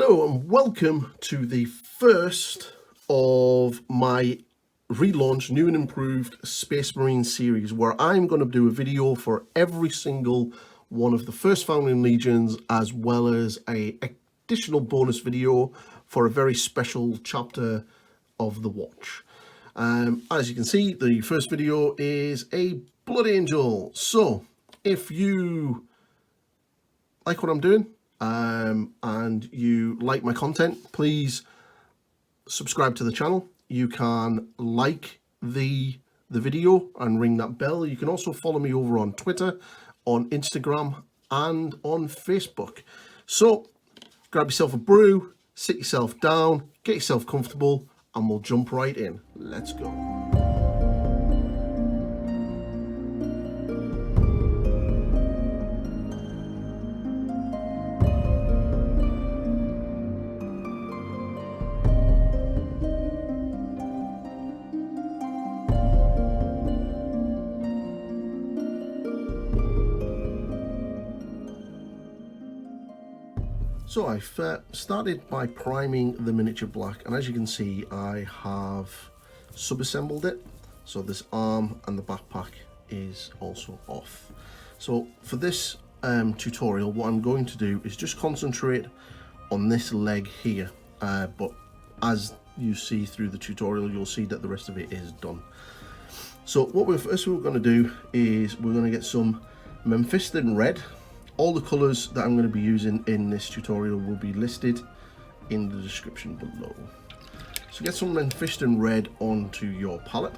Hello and welcome to the first of my relaunched, new and improved Space Marine series, where I'm going to do a video for every single one of the first Founding Legions, as well as an additional bonus video for a very special chapter of the Watch. As you can see, the first video is a Blood Angel. So if you like what I'm doing, and you like my content, please subscribe to the channel. You can like the video and ring that bell. You can also follow me over on Twitter, on Instagram, and on Facebook. So grab yourself a brew, sit yourself down, get yourself comfortable, and we'll jump right in. Let's go. So I've started by priming the miniature black, and as you can see, I have sub-assembled it. So this arm and the backpack is also off. So for this tutorial, what I'm going to do is just concentrate on this leg here. But as you see through the tutorial, you'll see that the rest of it is done. So what we're going to do is we're going to get some Mephiston Red. All the colours that I'm going to be using in this tutorial will be listed in the description below. So get some Mephiston Red onto your palette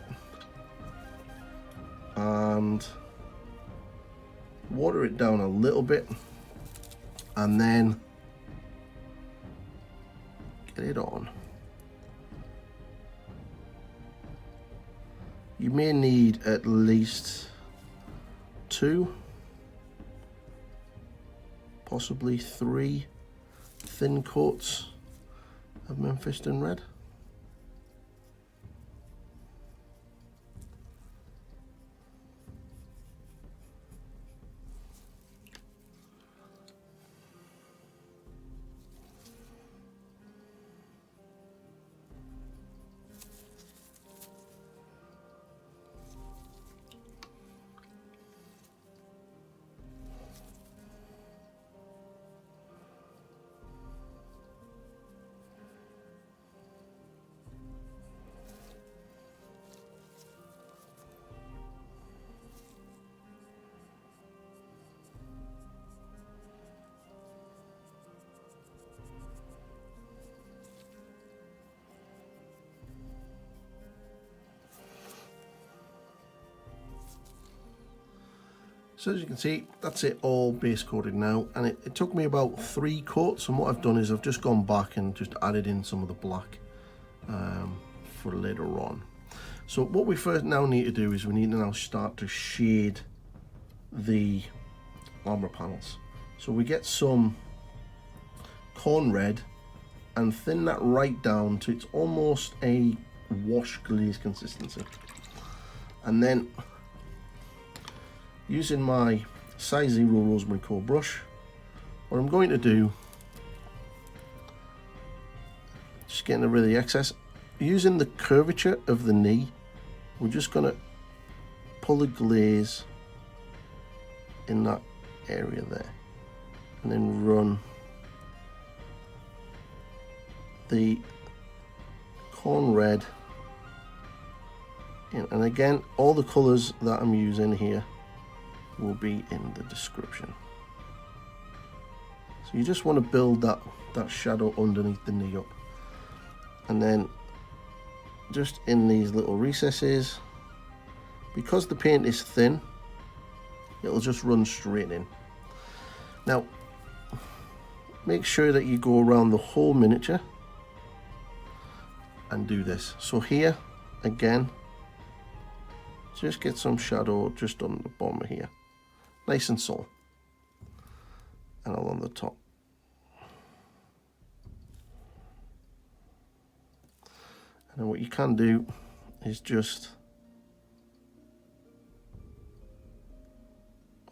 and water it down a little bit, and then get it on. You may need at least 2, possibly 3 thin coats of Mephiston Red. So as you can see, that's it all base coated now, and it took me about 3 coats, and what I've done is I've just gone back and just added in some of the black for later on. So what we first now need to do is we need to now start to shade the armour panels. So we get some Khorne Red and thin that right down to it's almost a wash glaze consistency, and then using my size 0 rosemary core brush, what I'm going to do, just getting rid of the excess, using the curvature of the knee, we're just going to pull a glaze in that area there, and then run the Khorne Red in. And again, all the colours that I'm using here will be in the description. So you just want to build that shadow underneath the knee up, and then just in these little recesses, because the paint is thin, it'll just run straight in. Now make sure that you go around the whole miniature and do this. So here again, just get some shadow just on the bottom of here, nice and subtle, and along the top. And then what you can do is just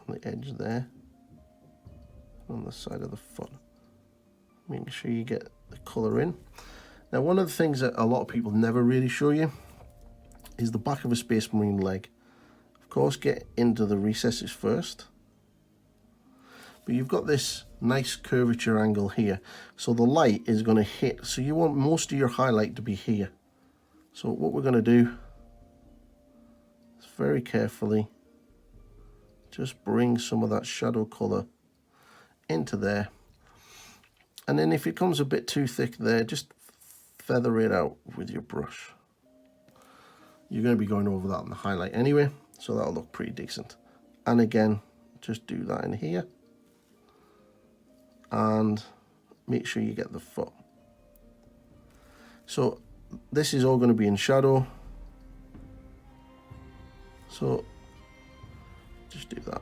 on the edge there, on the side of the foot, I mean Make sure you get the colour in. Now, one of the things that a lot of people never really show you is the back of a Space Marine leg. Of course, get into the recesses first. But you've got this nice curvature angle here. So the light is going to hit. So you want most of your highlight to be here. So what we're going to do is very carefully just bring some of that shadow colour into there. And then if it comes a bit too thick there, just feather it out with your brush. You're going to be going over that on the highlight anyway, so that'll look pretty decent. And again, just do that in here. And make sure you get the foot. So this is all going to be in shadow. So just do that.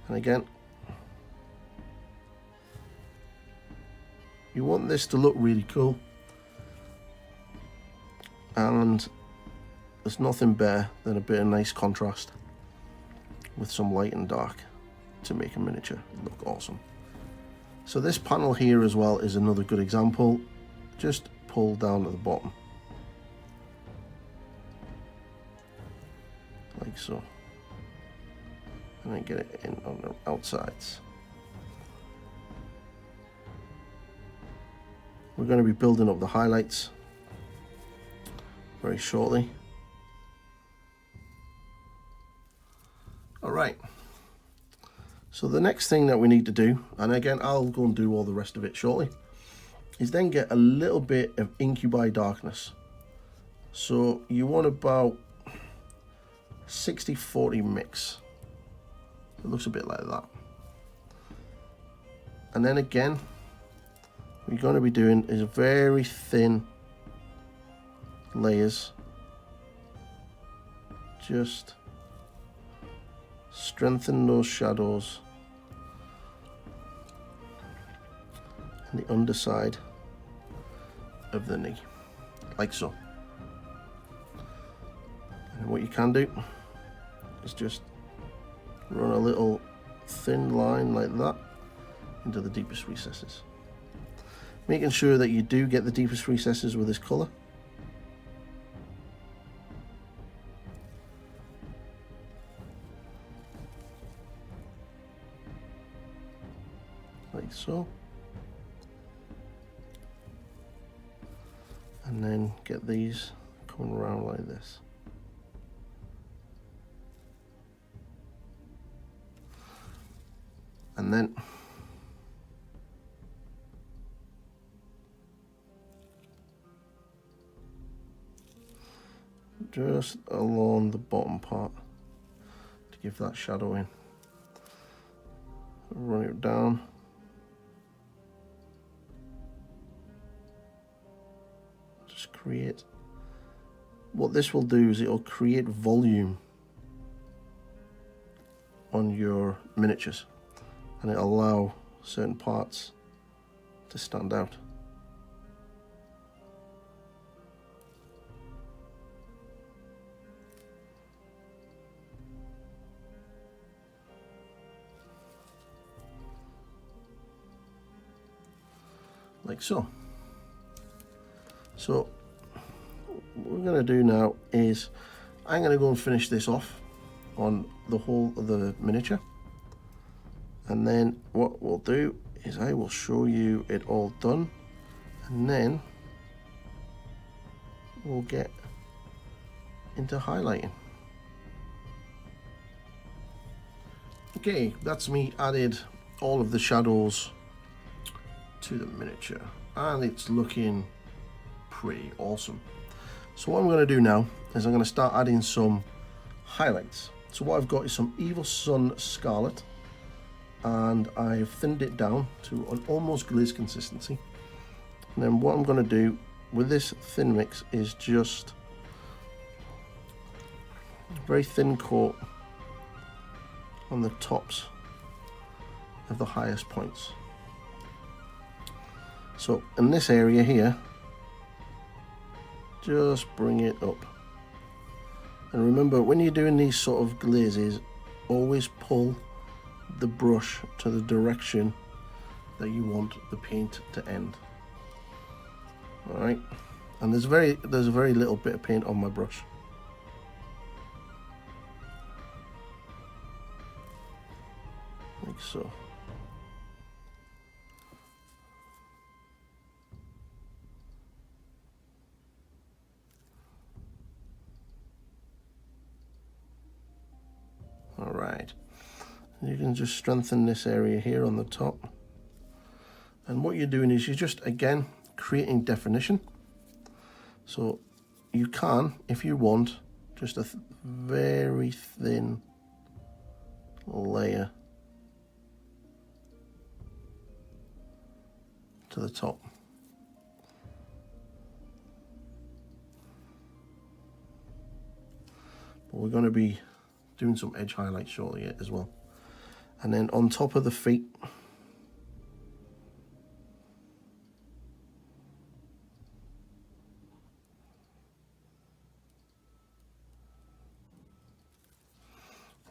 And again, you want this to look really cool. And there's nothing better than a bit of nice contrast with some light and dark to make a miniature look awesome. So this panel here as well is another good example. Just pull down to the bottom. Like so. And then get it in on the outsides. We're going to be building up the highlights very shortly. All right. So the next thing that we need to do, and again, I'll go and do all the rest of it shortly, is then get a little bit of Incubi Darkness. So you want about 60-40 mix. It looks a bit like that. And then again, what you're going to be doing is very thin layers. Just strengthen those shadows on the underside of the knee, like so. And what you can do is just run a little thin line like that into the deepest recesses, making sure that you do get the deepest recesses with this colour. Like so. And then get these coming around like this. And then just along the bottom part to give that shadow in. Run it down. Just create. What this will do is it'll create volume on your miniatures, and it'll allow certain parts to stand out. Like so. So what we're going to do now is I'm going to go and finish this off on the whole of the miniature, and then what we'll do is I will show you it all done, and then we'll get into highlighting. Okay, that's me added all of the shadows to the miniature, and it's looking pretty awesome. So what I'm going to do now is I'm going to start adding some highlights. So what I've got is some Evil Sun Scarlet, and I've thinned it down to an almost glaze consistency. And then what I'm going to do with this thin mix is just a very thin coat on the tops of the highest points. So in this area here, just bring it up. And remember, when you're doing these sort of glazes, always pull the brush to the direction that you want the paint to end. All right, and there's a very little bit of paint on my brush. Like so. All right, you can just strengthen this area here on the top. And what you're doing is you're just, again, creating definition. So you can, if you want, just a very thin layer to the top. But we're going to be doing some edge highlights shortly as well. And then on top of the feet,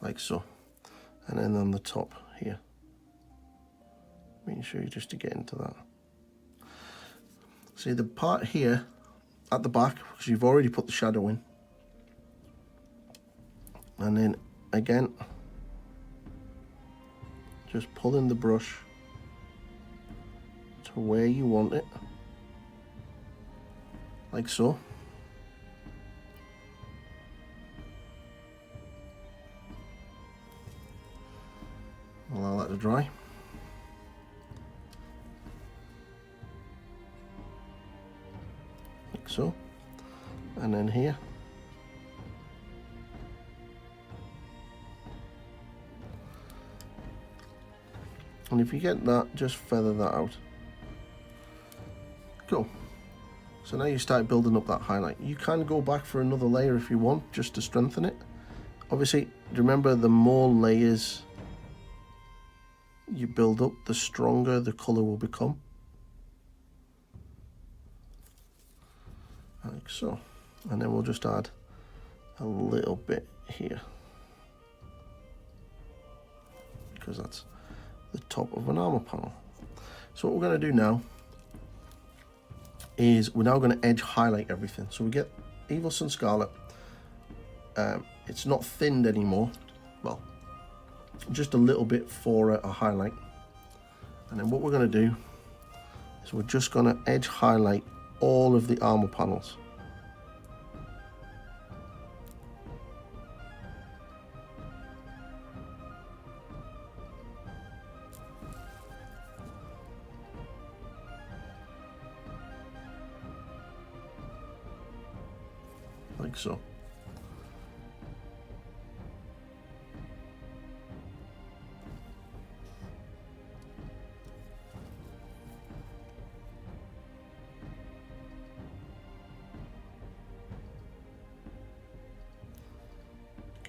like so, and then on the top here, making sure you just to get into that. See the part here at the back, because you've already put the shadow in, and then again just pulling the brush to where you want it, like so. Allow that to dry. Like so. And then here. And if you get that, just feather that out. Cool. So now you start building up that highlight. You can go back for another layer if you want, just to strengthen it. Obviously, remember, the more layers you build up, the stronger the colour will become. Like so. And then we'll just add a little bit here, because that's the top of an armour panel. So what we're going to do now is we're now going to edge highlight everything. So we get Evil Sunz Scarlet. It's not thinned anymore. Well, just a little bit for a highlight. And then what we're going to do is we're just going to edge highlight all of the armor panels. Like so.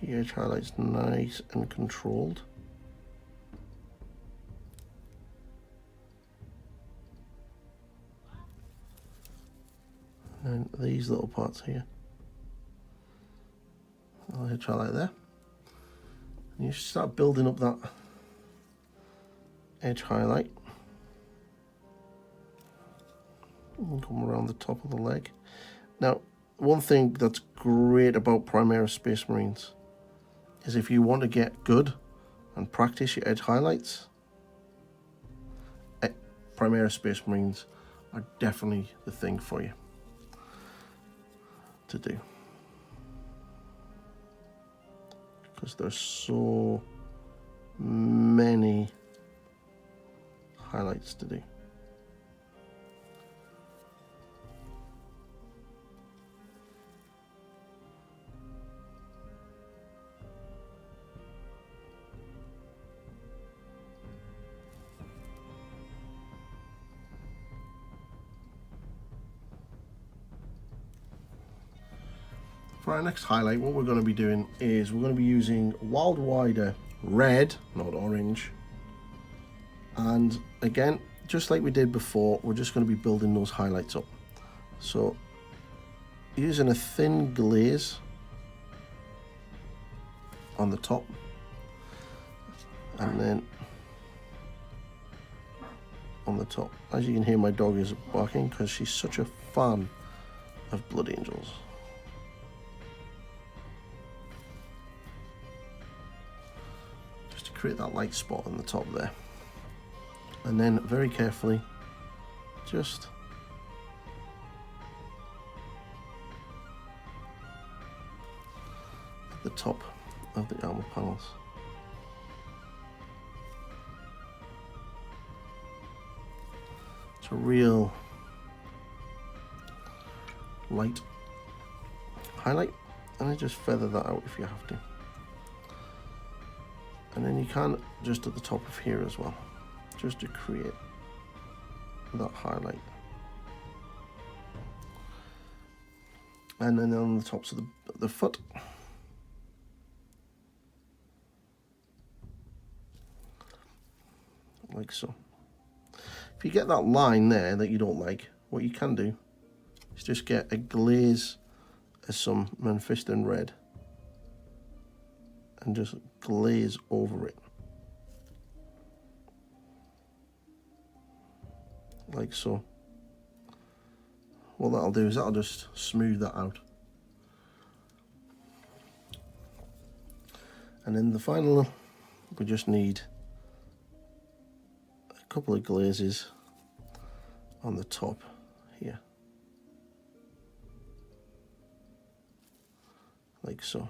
Edge highlights nice and controlled. And these little parts here, I'll edge highlight there. And you start building up that edge highlight. And come around the top of the leg. Now, one thing that's great about Primaris Space Marines is if you want to get good and practice your edge highlights, Primaris Space Marines are definitely the thing for you to do, because there's so many highlights to do. For our next highlight, what we're going to be doing is we're going to be using Wild Rider Red, not orange. And again, just like we did before, we're just going to be building those highlights up. So using a thin glaze on the top, and then on the top. As you can hear, my dog is barking because she's such a fan of Blood Angels. Just to create that light spot on the top there. And then very carefully, just at the top of the armor panels. It's a real light highlight, and I just feather that out if you have to. And then you can just at the top of here as well, just to create that highlight. And then on the tops of the foot, like so. If you get that line there that you don't like, what you can do is just get a glaze of some Mephiston Red and just glaze over it. Like so. What that'll do is that'll just smooth that out. And then the final, we just need a couple of glazes on the top here. Like so.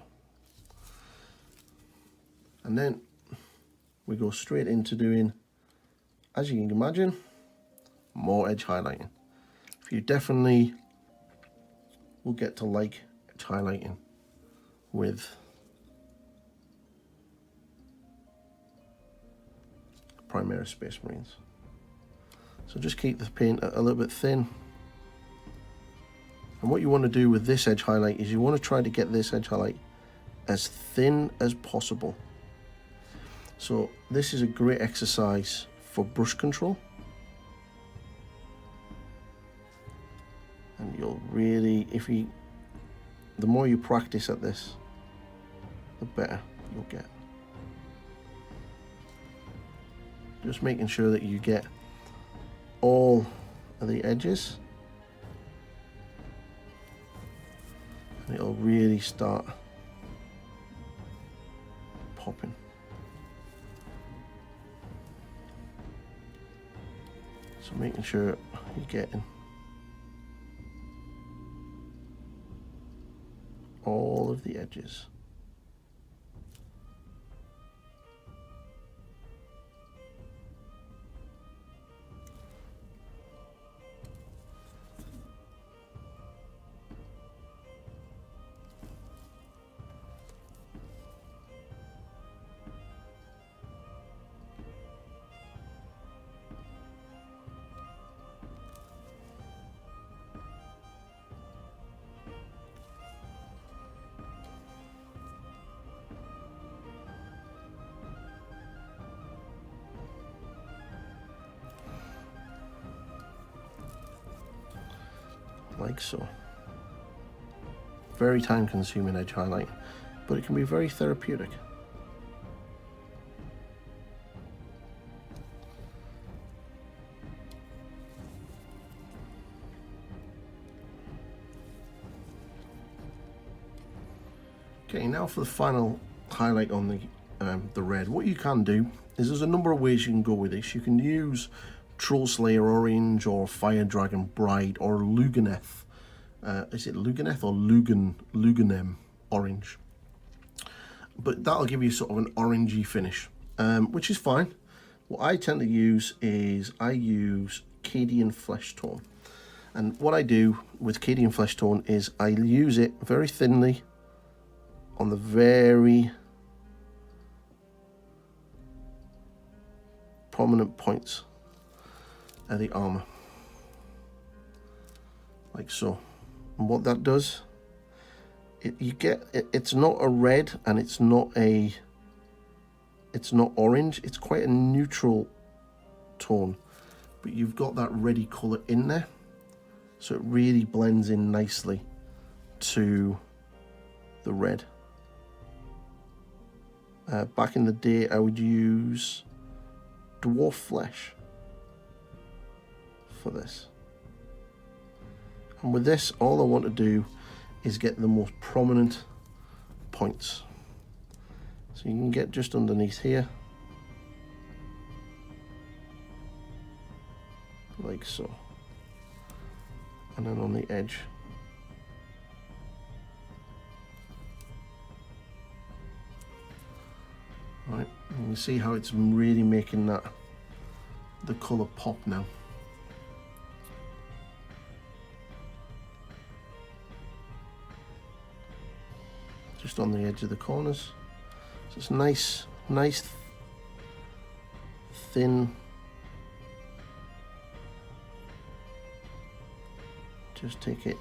And then we go straight into doing, as you can imagine, more edge highlighting. You definitely will get to like edge highlighting with Primaris Space Marines. So just keep the paint a little bit thin. And what you want to do with this edge highlight is you want to try to get this edge highlight as thin as possible. So this is a great exercise for brush control. And you'll really, the more you practice at this, the better you'll get. Just making sure that you get all of the edges, and it'll really start popping. So making sure you're getting all of the edges. Like so. Very time consuming edge highlight, but it can be very therapeutic. Okay, now for the final highlight on the red. What you can do is there's a number of ways you can go with this. You can use Troll Slayer Orange or Fire Dragon Bright or Luganeth. Is it Luganeth or Luganem Orange? But that'll give you sort of an orangey finish, which is fine. What I tend to use is I use Caidian Fleshtone. And what I do with Caidian Fleshtone is I use it very thinly on the very prominent points of the armor, like so. And what that does, it's not a red and it's not orange. It's quite a neutral tone, but you've got that ready color in there, so it really blends in nicely to the red. Back in the day, I would use Dwarf Flesh for this. And with this, all I want to do is get the most prominent points. So you can get just underneath here, like so, and then on the edge. Right, you can see how it's really making that the colour pop now. Just on the edge of the corners. So it's nice thin. Just take it,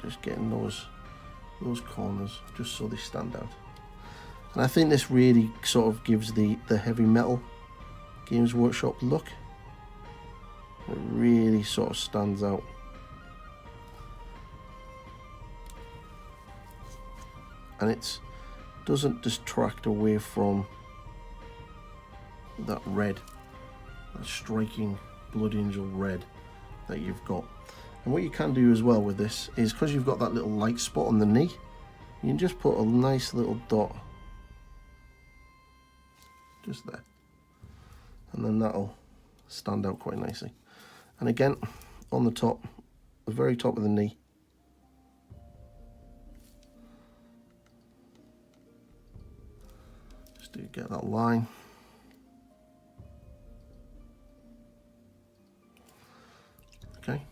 just getting those corners just so they stand out. And I think this really sort of gives the heavy metal Games Workshop look. It really sort of stands out. And it doesn't distract away from that red, that striking Blood Angel red that you've got. And what you can do as well with this is, because you've got that little light spot on the knee, you can just put a nice little dot just there, and then that'll stand out quite nicely. And again, on the top, the very top of the knee, just to get that line. Okay,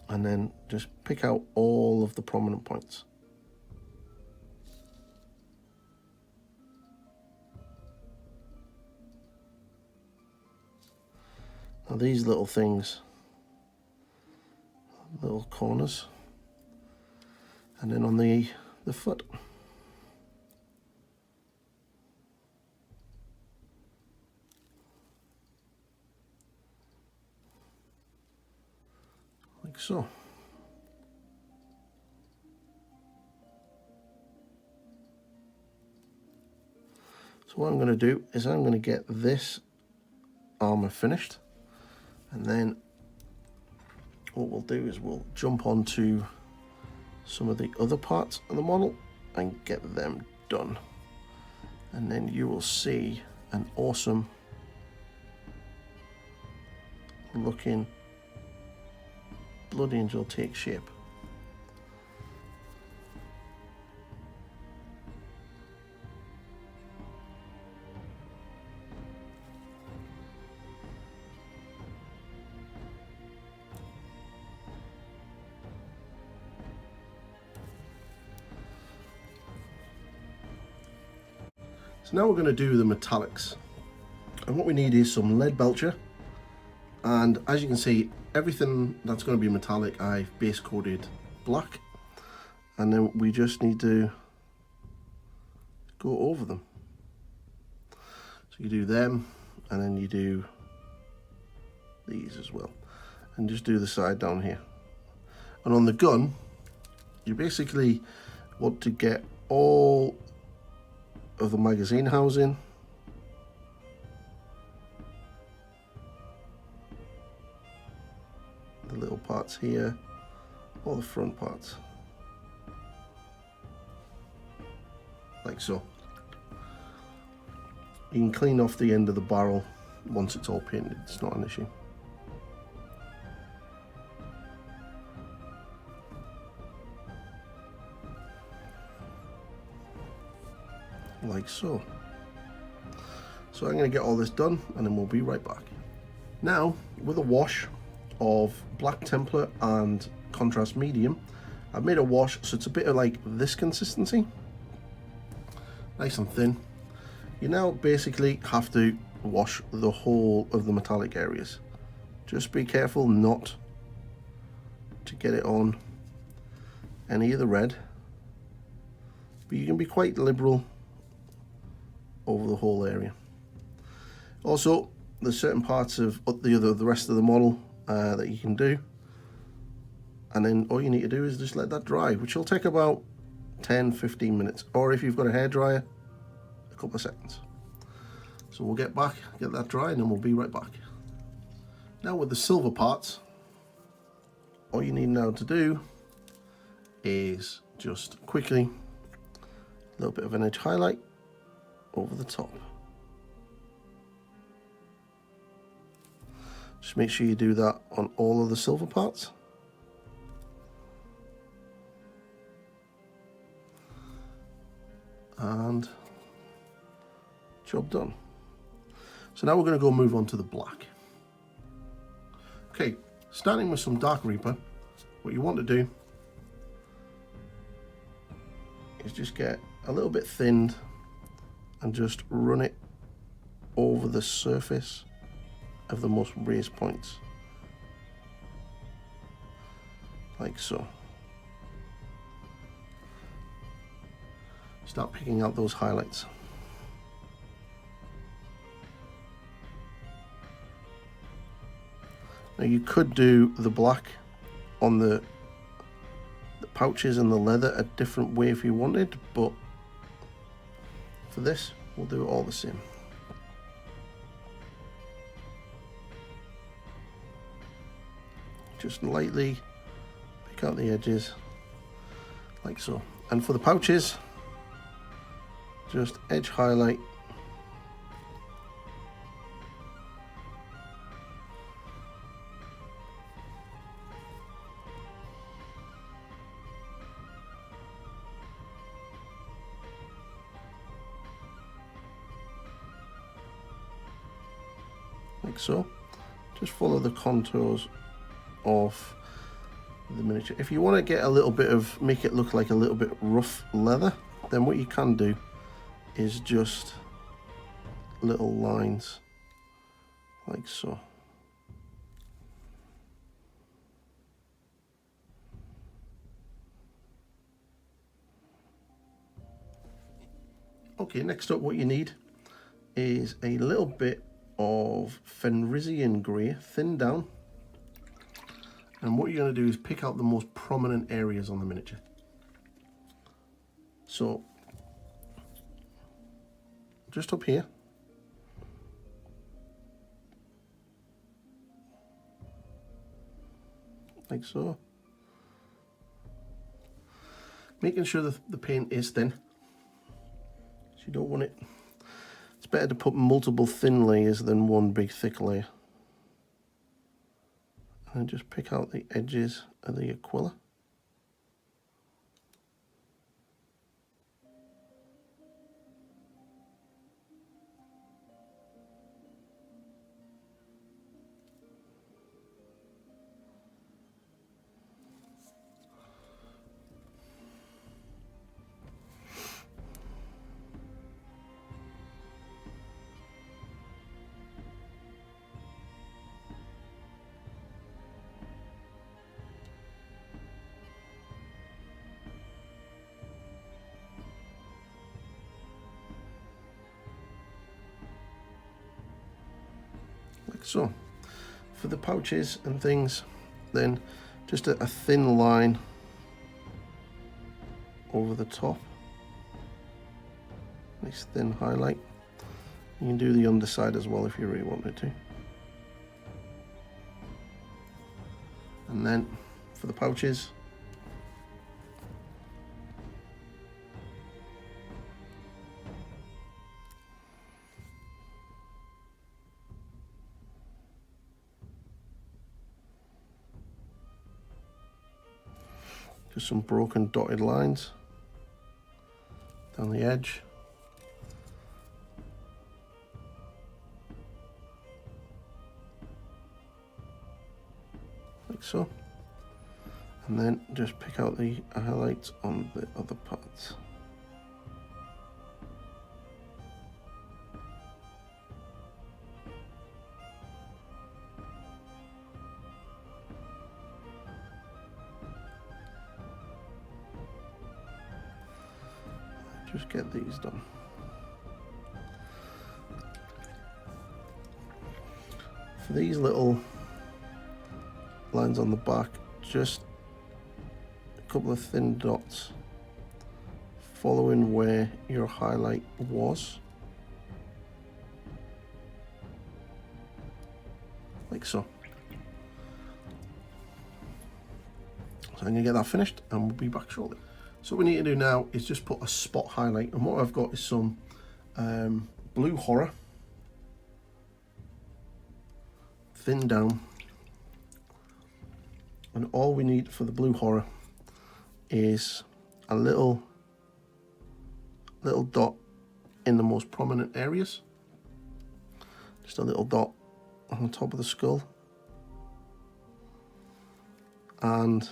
and then just pick out all of the prominent points. Now these little things, little corners, and then on the foot. Like so. So what I'm going to do is I'm going to get this armour finished, and then what we'll do is we'll jump onto some of the other parts of the model and get them done, and then you will see an awesome looking Blood Angel take shape. So now we're going to do the metallics, and what we need is some Leadbeltcher, and as you can see, everything that's going to be metallic I've base coated black, and then we just need to go over them. So you do them, and then you do these as well, and just do the side down here. And on the gun, you basically want to get all of the magazine housing, the little parts here, all the front parts, like so. You can clean off the end of the barrel once it's all painted, it's not an issue. Like so. So I'm going to get all this done, and then we'll be right back. Now, with a wash of Black Templar and Contrast Medium, I've made a wash so it's a bit of like this consistency, nice and thin. You now basically have to wash the whole of the metallic areas. Just be careful not to get it on any of the red, but you can be quite liberal over the whole area. Also, there's certain parts of the rest of the model that you can do, and then all you need to do is just let that dry, which will take about 10-15 minutes, or if you've got a hairdryer, a couple of seconds. So So we'll get that dry, and then we'll be right back. Now with the silver parts, all you need now to do is just quickly a little bit of an edge highlight over the top. Just make sure you do that on all of the silver parts. And job done. So now we're going to go move on to the black. Okay, starting with some Dark Reaper, what you want to do is just get a little bit thinned and just run it over the surface of the most raised points, like so. Start picking out those highlights. Now you could do the black on the pouches and the leather a different way if you wanted, but for this we'll do it all the same. Just lightly pick out the edges like so. And for the pouches, just edge highlight like so. Just follow the contours of the miniature. If you want to get a little bit of, make it look like a little bit rough leather, then what you can do is just little lines like so. Okay, next up what you need is a little bit of Fenrisian Grey, thinned down. And what you're going to do is pick out the most prominent areas on the miniature. So, just up here, like so. Making sure that the paint is thin. So you don't want it. It's better to put multiple thin layers than one big thick layer. And just pick out the edges of the Aquila. Like so. For the pouches and things, then just a thin line over the top. Nice thin highlight. You can do the underside as well if you really wanted to. And then for the pouches, just some broken dotted lines down the edge. Like so. And then just pick out the highlights on the other parts. Just get these done. For these little lines on the back, just a couple of thin dots following where your highlight was. like so. So I'm going to get that finished and we'll be back shortly. So what we need to do now is just put a spot highlight, and what I've got is some blue horror, thin down, and all we need for the blue horror is a little dot in the most prominent areas, just a little dot on the top of the skull, and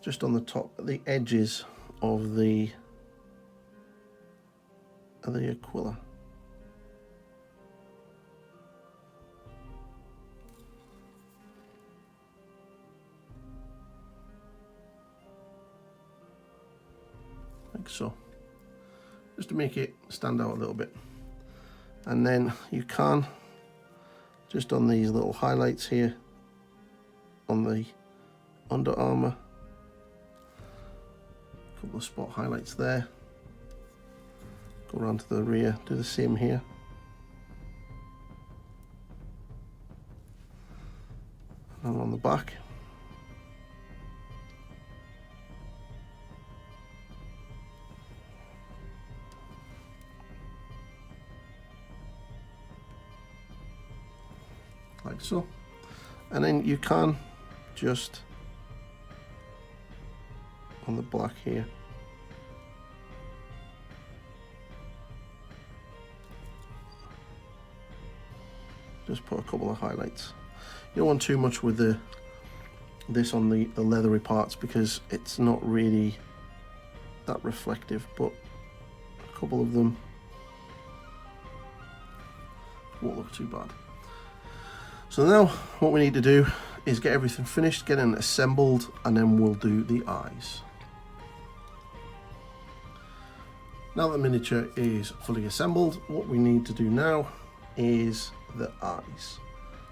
just on the top, the edges of the aquila. Like so, just to make it stand out a little bit. And then you can, just on these little highlights here, on the under armour, a couple of spot highlights there, go around to the rear, do the same here. And on the back. Like so. And then you can just on the black here, just put a couple of highlights. You don't want too much with this on the leathery parts because it's not really that reflective, but a couple of them won't look too bad. So now what we need to do is get everything finished, get it assembled, and then we'll do the eyes. Now that the miniature is fully assembled, what we need to do now is the eyes.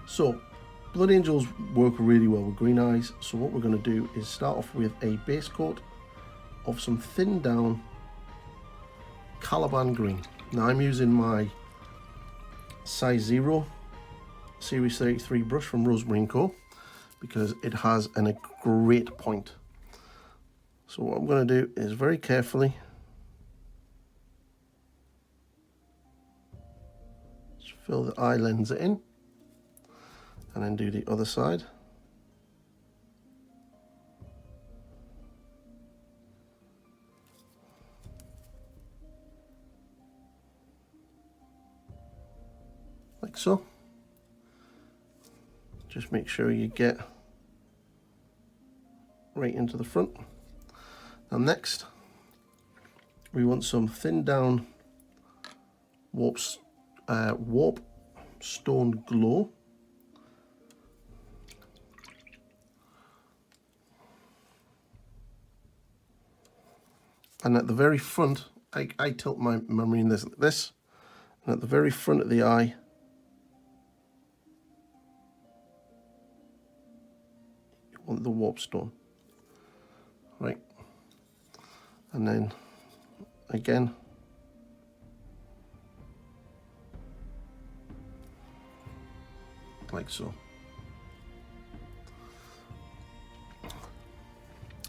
So Blood Angels work really well with green eyes, so what we're going to do is start off with a base coat of some thinned down Caliban Green. Now I'm using my size 0 Series 33 brush from Rosemary & Co because it has a great point. So what I'm going to do is very carefully just fill the eye lens in and then do the other side. Like so. Just make sure you get right into the front. And next, we want some thinned down Warpstone Glow. And at the very front, I tilt my marine this like this, and at the very front of the eye, you want the Warpstone, right? And then again, like so.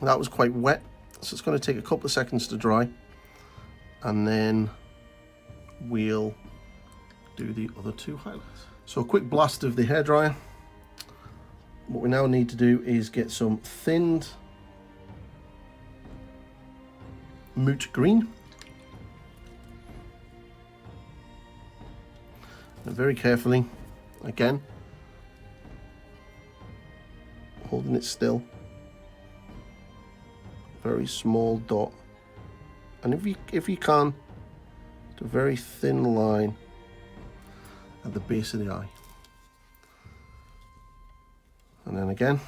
That was quite wet, so it's going to take a couple of seconds to dry, and then we'll do the other two highlights. So a quick blast of the hairdryer. What we now need to do is get some thinned Moot Green. And very carefully, again, holding it still, very small dot, and if you can, do a very thin line at the base of the eye, and then again,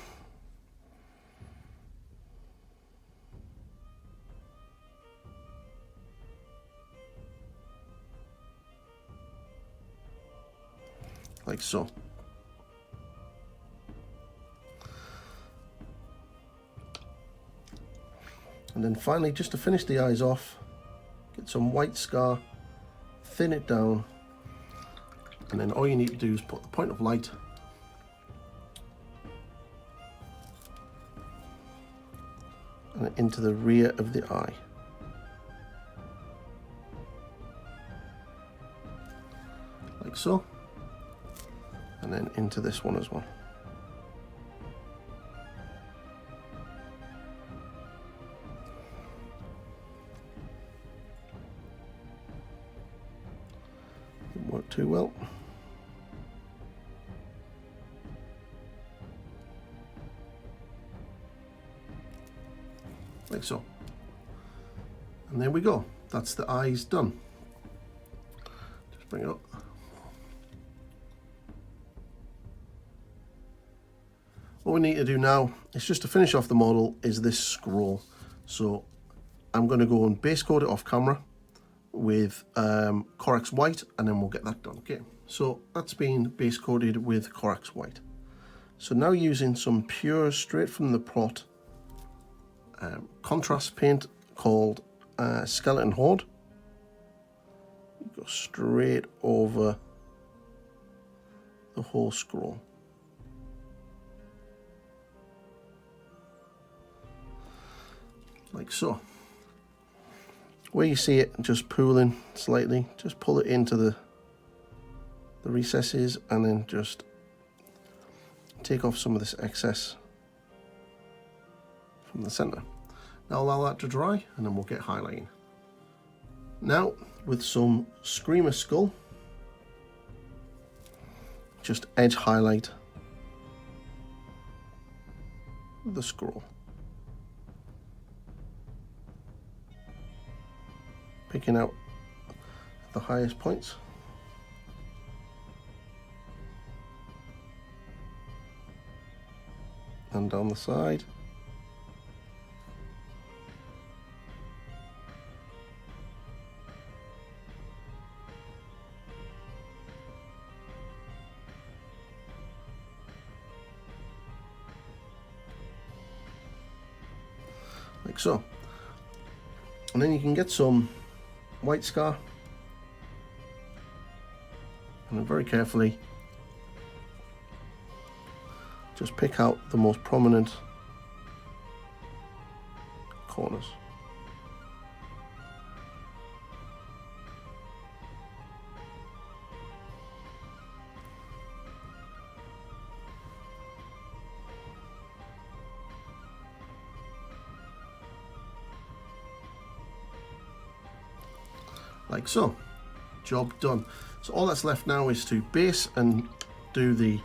like so. And then finally, just to finish the eyes off, get some white scar, thin it down, And then all you need to do is put the point of light and into the rear of the eye. Like so. And then into this one as well. Didn't work too well. Like so. And there we go. That's the eyes done. Just bring it up. What we need to do now is just to finish off the model is this scroll. So I'm going to go and base coat it off camera with Corax White, and then we'll get that done. Okay, so that's been base coated with Corax White. So now using some pure, straight from the pot, contrast paint called Skeleton Horde. Go straight over the whole scroll. Like so. Where you see it just pooling slightly, just pull it into the recesses and then just take off some of this excess from the center. Now allow that to dry and then we'll get highlighting. Now with some Screamer Skull, just edge highlight the scroll. Picking out the highest points. And down the side. Like so. And then you can get some white scar and then very carefully just pick out the most prominent corners. Like so. Job done. So all that's left now is to base and do the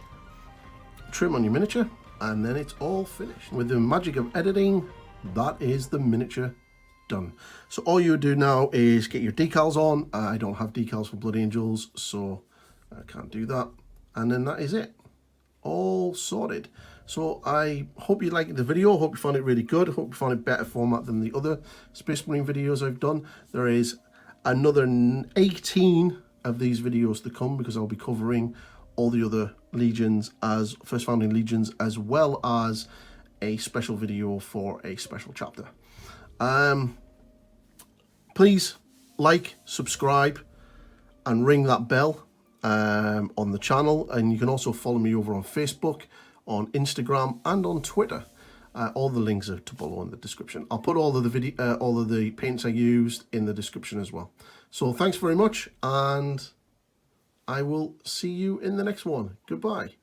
trim on your miniature, and then it's all finished. With the magic of editing, that is the miniature done. So all you would do now is get your decals on. I don't have decals for Blood Angels, so I can't do that. And then that is it. All sorted. So I hope you liked the video. Hope you found it really good. Hope you found it better format than the other Space Marine videos I've done. There is another 18 of these videos to come because I'll be covering all the other legions as First Founding Legions, as well as a special video for a special chapter. Please like, subscribe and ring that bell on the channel, and you can also follow me over on Facebook, on Instagram and on Twitter. All the links are to below in the description. I'll put all of the paints I used in the description as well. So thanks very much, and I will see you in the next one. Goodbye.